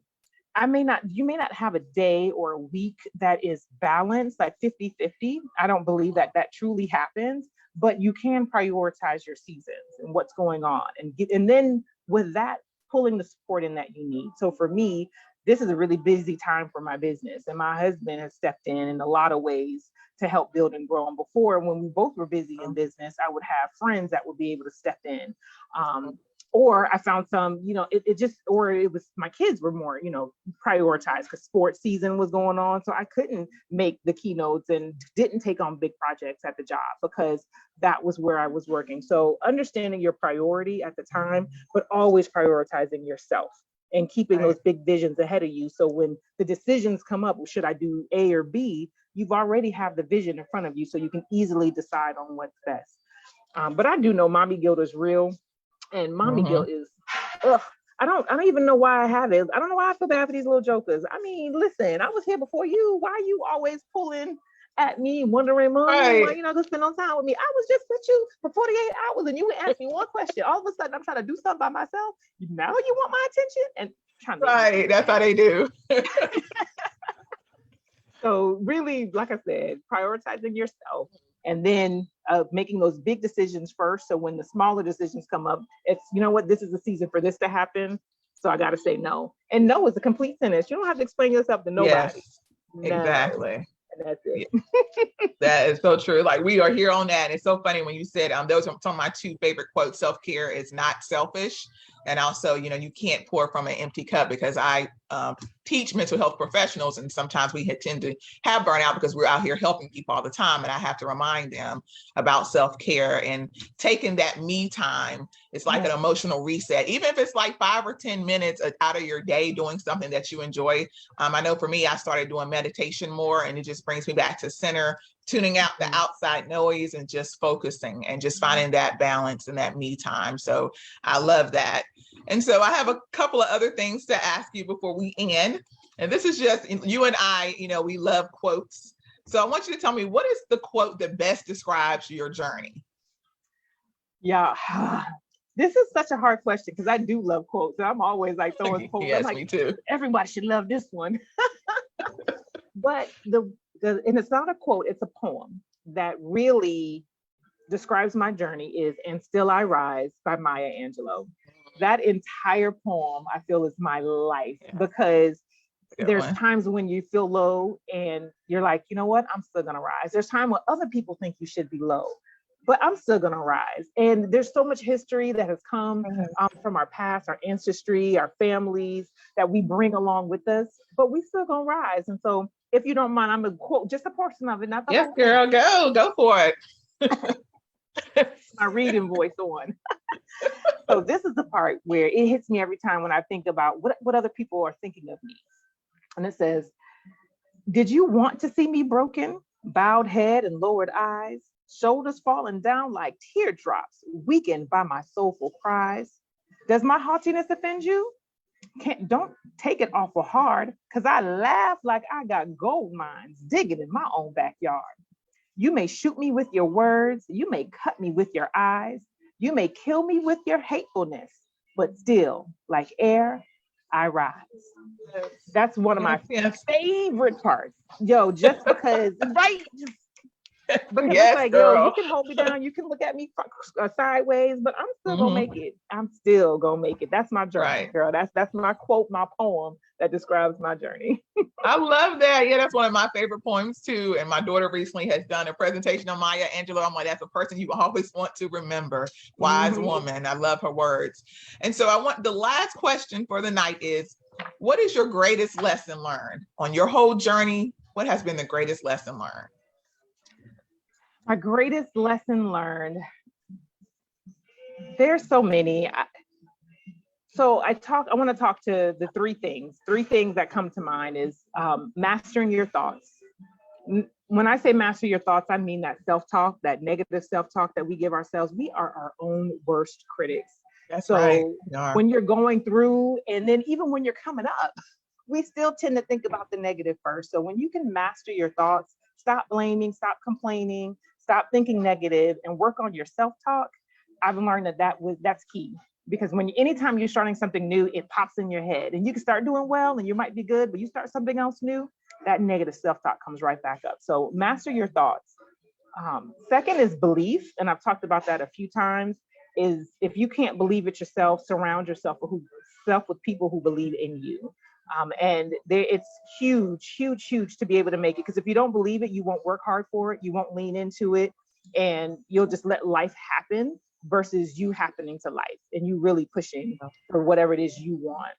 you may not have a day or a week that is balanced, like 50-50. I don't believe that truly happens, but you can prioritize your seasons and what's going on, and then with that, pulling the support in that you need. So for me, this is a really busy time for my business, and my husband has stepped in a lot of ways to help build and grow. And before, when we both were busy in business, I would have friends that would be able to step in. Or I found some, it was my kids were more, prioritized because sports season was going on. So I couldn't make the keynotes and didn't take on big projects at the job because that was where I was working. So understanding your priority at the time, but always prioritizing yourself and keeping those big visions ahead of you. So when the decisions come up, should I do A or B? You've already have the vision in front of you, so you can easily decide on what's best. But I do know mommy guilt is real. And mommy guilt is, I don't even know why I have it. I don't know why I feel bad for these little jokers. I mean, listen, I was here before you. Why are you always pulling at me, wondering, Mom, why you're not gonna spend no time with me? I was just with you for 48 hours and you would ask me one question. All of a sudden, I'm trying to do something by myself. Now you want my attention? And trying to that's how they do. So really, like I said, prioritizing yourself, and then making those big decisions first. So when the smaller decisions come up, it's, this is the season for this to happen. So I got to say no. And no is a complete sentence. You don't have to explain yourself to nobody. Yes, exactly. And that's it. That is so true. Like, we are here on that. And it's so funny when you said, those are some of my two favorite quotes. Self-care is not selfish. And also, you can't pour from an empty cup, because I teach mental health professionals, and sometimes we tend to have burnout because we're out here helping people all the time. And I have to remind them about self-care and taking that me time. It's like an emotional reset, even if it's like 5 or 10 minutes out of your day doing something that you enjoy. I know for me, I started doing meditation more, and it just brings me back to center, tuning out the outside noise and just focusing and just finding that balance and that me time. So I love that. And so I have a couple of other things to ask you before we end. And this is just, you and I, we love quotes. So I want you to tell me, what is the quote that best describes your journey? Yeah. This is such a hard question because I do love quotes. I'm always like throwing quotes. Yes, like, me too. Everybody should love this one. But and it's not a quote, it's a poem that really describes my journey, is "And Still I Rise" by Maya Angelou. That entire poem, I feel, is my life, because there's times when you feel low and you're like, you know what, I'm still gonna rise. There's time when other people think you should be low, but I'm still gonna rise. And there's so much history that has come from our past, our ancestry, our families, that we bring along with us, but we still gonna rise. And so If you don't mind, I'm gonna quote just a portion of it, not the Yes, whole girl, go for it. thing. My reading voice on. So this is the part where it hits me every time when I think about what other people are thinking of me. And it says, did you want to see me broken, bowed head and lowered eyes, shoulders falling down like teardrops, weakened by my soulful cries? Does my haughtiness offend you? Don't take it awful hard, because I laugh like I got gold mines digging in my own backyard. You may shoot me with your words, you may cut me with your eyes, you may kill me with your hatefulness, but still, like air, I rise. That's one of my Yes, favorite parts. Yo, just because, right? Because it's yes, like, yo, you girl. can hold me down, you can look at me sideways, but I'm still gonna Mhm. make it. I'm still gonna make it. That's my journey, Right. girl. That's my quote, my poem that describes my journey. I love that. Yeah, that's one of my favorite poems too. And my daughter recently has done a presentation on Maya Angelou. I'm like, that's a person you always want to remember. Wise Mhm. woman. I love her words. And so I want the last question for the night is, what is your greatest lesson learned on your whole journey? What has been the greatest lesson learned? My greatest lesson learned. There's so many. I want to talk to the three things that come to mind is mastering your thoughts. When I say master your thoughts, I mean that self-talk, that negative self-talk that we give ourselves. We are our own worst critics. That's right. So We are. when you're going through, and then even when you're coming up, we still tend to think about the negative first. So when you can master your thoughts, stop blaming, stop complaining, stop thinking negative, and work on your self-talk, I've learned that's key. Because anytime you're starting something new, it pops in your head, and you can start doing well, and you might be good, but you start something else new, that negative self-talk comes right back up. So master your thoughts. Second is belief, and I've talked about that a few times. Is if you can't believe it yourself, surround yourself with people who believe in you. It's huge, huge, huge to be able to make it. Because if you don't believe it, you won't work hard for it. You won't lean into it, and you'll just let life happen versus you happening to life and you really pushing for whatever it is you want.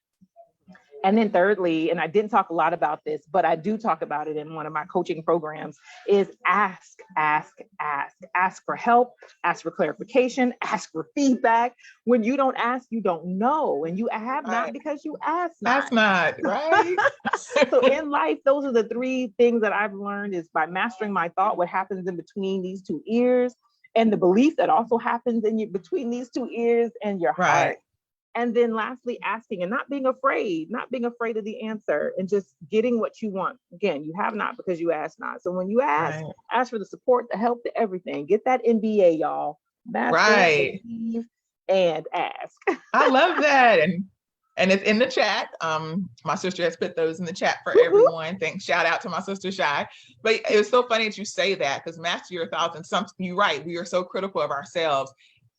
And then thirdly, and I didn't talk a lot about this, but I do talk about it in one of my coaching programs, is ask, ask, ask. Ask for help, ask for clarification, ask for feedback. When you don't ask, you don't know. And you have not Right. because you ask That's not. not right. So in life, those are the three things that I've learned is by mastering my thought, what happens in between these two ears, and the belief that also happens between these two ears and your Right. heart. And then lastly, asking and not being afraid of the answer and just getting what you want. Again, you have not because you ask not. So when you Right. ask for the support, the help, the everything. Get that MBA, y'all. Master, Right. believe, and ask. I love that. And it's in the chat. My sister has put those in the chat for everyone. Thanks. Shout out to my sister Shy. But it was so funny that you say that because master your thoughts and you're right. We are so critical of ourselves.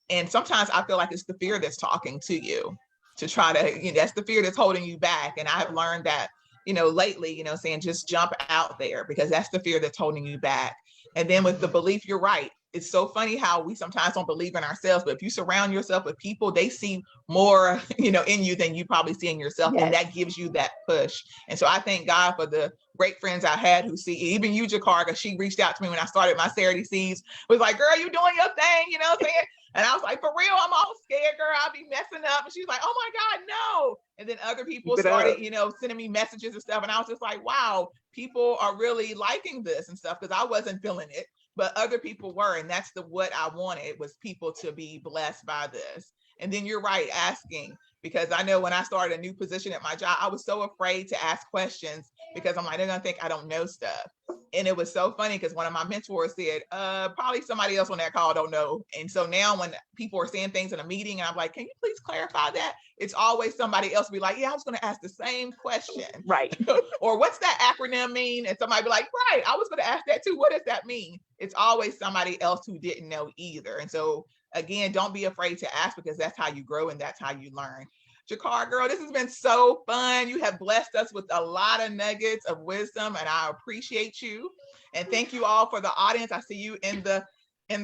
And sometimes I feel like it's the fear that's talking to you to try to, that's the fear that's holding you back. And I've learned that, lately, saying just jump out there because that's the fear that's holding you back. And then with the belief, you're right. It's so funny how we sometimes don't believe in ourselves, but if you surround yourself with people, they see more, in you than you probably see in yourself. Yes. And that gives you that push. And so I thank God for the great friends I had who see, even you, Jecara, she reached out to me when I started my S.H.E.R.O Seeds, was like, girl, you doing your thing, what I'm saying? And I was like, for real, I'm all scared, girl. I'll be messing up. And she's like, oh my God, no. And then other people started, sending me messages and stuff. And I was just like, wow, people are really liking this and stuff because I wasn't feeling it, but other people were. And that's what I wanted was people to be blessed by this. And then you're right, asking, because I know when I started a new position at my job, I was so afraid to ask questions because I'm like, they're going to think I don't know stuff. And it was so funny because one of my mentors said, probably somebody else on that call don't know. And so now when people are saying things in a meeting and I'm like, can you please clarify that? It's always somebody else be like, yeah, I was going to ask the same question. Right. Or what's that acronym mean? And somebody be like, right, I was going to ask that too. What does that mean? It's always somebody else who didn't know either. And so again, don't be afraid to ask because that's how you grow and that's how you learn. Jecara, girl, this has been so fun. You have blessed us with a lot of nuggets of wisdom, and I appreciate you. And thank you all for the audience. I see you in the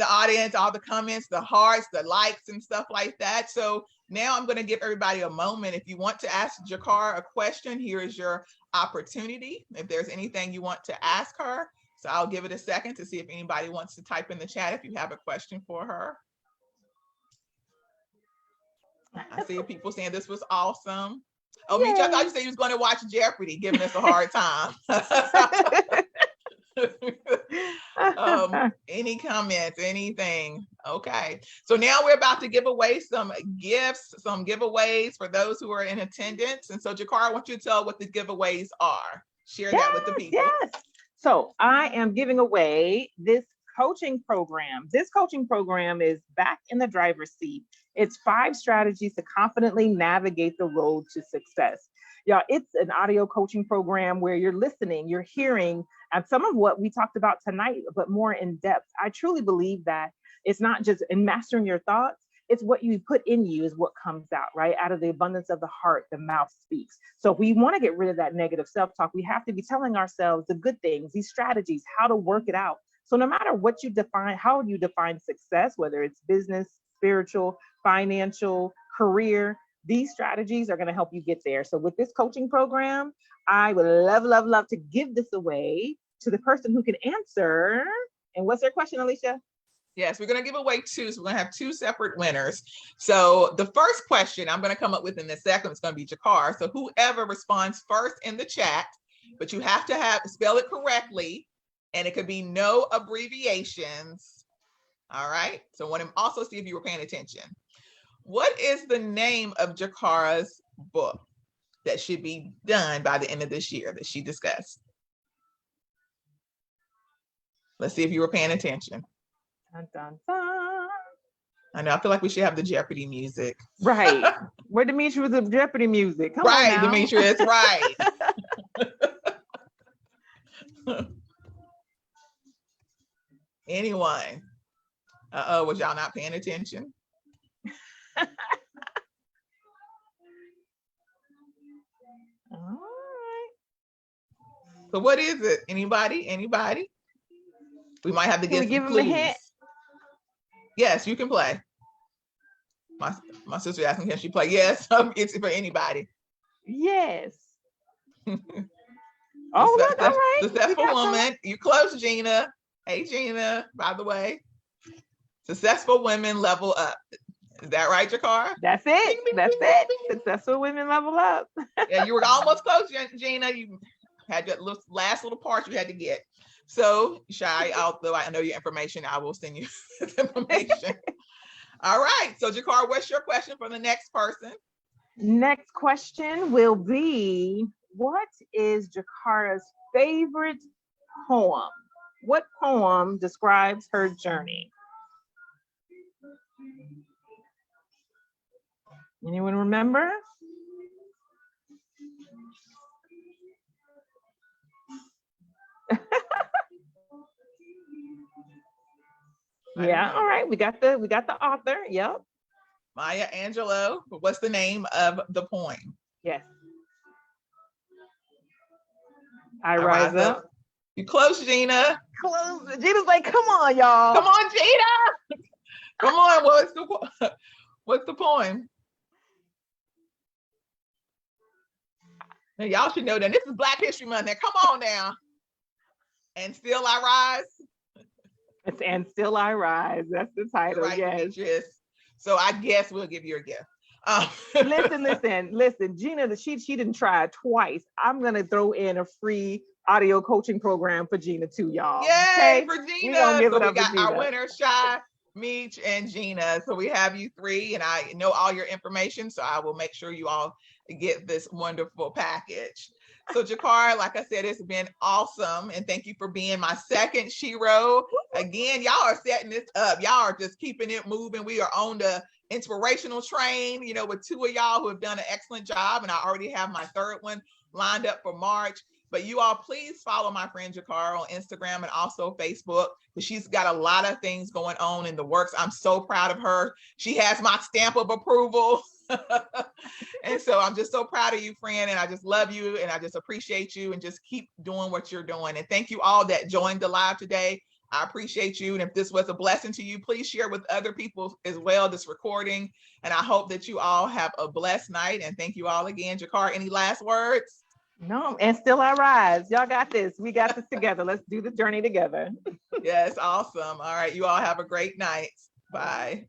audience, all the comments, the hearts, the likes, and stuff like that. So Now I'm going to give everybody a moment. If you want to ask Jecara a question, here is your opportunity. If there's anything you want to ask her. So I'll give it a second to see if anybody wants to type in the chat if you have a question for her. I see people saying this was awesome. Oh, Meech, I thought you said you was going to watch Jeopardy, giving us a hard time. Any comments, anything? Okay. So now we're about to give away some gifts, some giveaways for those who are in attendance. And so Jecara, I want you to tell what the giveaways are. Share that with the people. Yes. So I am giving away this coaching program. This coaching program is back in the driver's seat. It's 5 strategies to confidently navigate the road to success. Y'all, it's an audio coaching program where you're listening, you're hearing some of what we talked about tonight, but more in depth. I truly believe that it's not just in mastering your thoughts, it's what you put in you is what comes out, right? Out of the abundance of the heart, the mouth speaks. So if we want to get rid of that negative self-talk, we have to be telling ourselves the good things, these strategies, how to work it out. So no matter what you define, how you define success, whether it's business, spiritual, financial, career, these strategies are going to help you get there. So with this coaching program, I would love to give this away to the person who can answer. And what's their question, Alicia? Yes, we're going to give away 2. So we're going to have 2 separate winners. So the first question I'm going to come up with in a second is going to be Jecara. So whoever responds first in the chat, but you have to spell it correctly, and it could be no abbreviations. All right. So I want to also see if you were paying attention. What is the name of Jecara's book that should be done by the end of this year that she discussed? Let's see if you were paying attention. Dun, dun, dun. I know, I feel like we should have the Jeopardy music. Right. Where Demetri was the Jeopardy music. Come right, on now. Demetrius, right. Anyone? Was y'all not paying attention? All right. So what is it? Anybody? We might have to get some clues. Yes, you can play. My sister asking, can she play? Yes, it's for anybody. Yes. All right. Successful woman. You close, Gina. Hey, Gina, by the way. Successful women level up. Is that right, Jecara? That's it. Successful women level up. Yeah, you were almost close, Gina. You had that last little part you had to get. So, Shy, although I know your information, I will send you this information. All right. So, Jecara, what's your question for the next person? Next question will be, what is Jecara's favorite poem? What poem describes her journey? Anyone remember? Yeah, all right. We got the author. Yep. Maya Angelou. What's the name of the poem? Yes. I rise up. You close, Gina. Close. Gina's like, come on, y'all. Come on, Gina. Come on. What's the poem? Now, y'all should know that this is Black History Month. Now, come on now. And Still I Rise. And Still I Rise. That's the title. Right, yes. Demetrius. So I guess we'll give you a gift. Listen. Gina, she didn't try twice. I'm gonna throw in a free audio coaching program for Gina too, y'all. Yay, okay? For Gina. So we got Gina. Our winner, Shy, Meech, and Gina. So we have you 3, and I know all your information, so I will make sure you all get this wonderful package. So Jecara, like I said, it's been awesome, and thank you for being my second S.H.E.R.O. Again, y'all are setting this up. Y'all are just keeping it moving. We are on the inspirational train, with 2 of y'all who have done an excellent job, and I already have my 3rd one lined up for March. But you all, please follow my friend Jecara on Instagram and also Facebook, because she's got a lot of things going on in the works. I'm so proud of her. She has my stamp of approval. And so I'm just so proud of you, friend. And I just love you, and I just appreciate you, and just keep doing what you're doing. And thank you all that joined the live today. I appreciate you. And if this was a blessing to you, please share with other people as well, this recording. And I hope that you all have a blessed night. And thank you all again. Jecara, any last words? No, and still I rise. Y'all got this. We got this together. Let's do the journey together. Yes, awesome. All right. You all have a great night. Bye.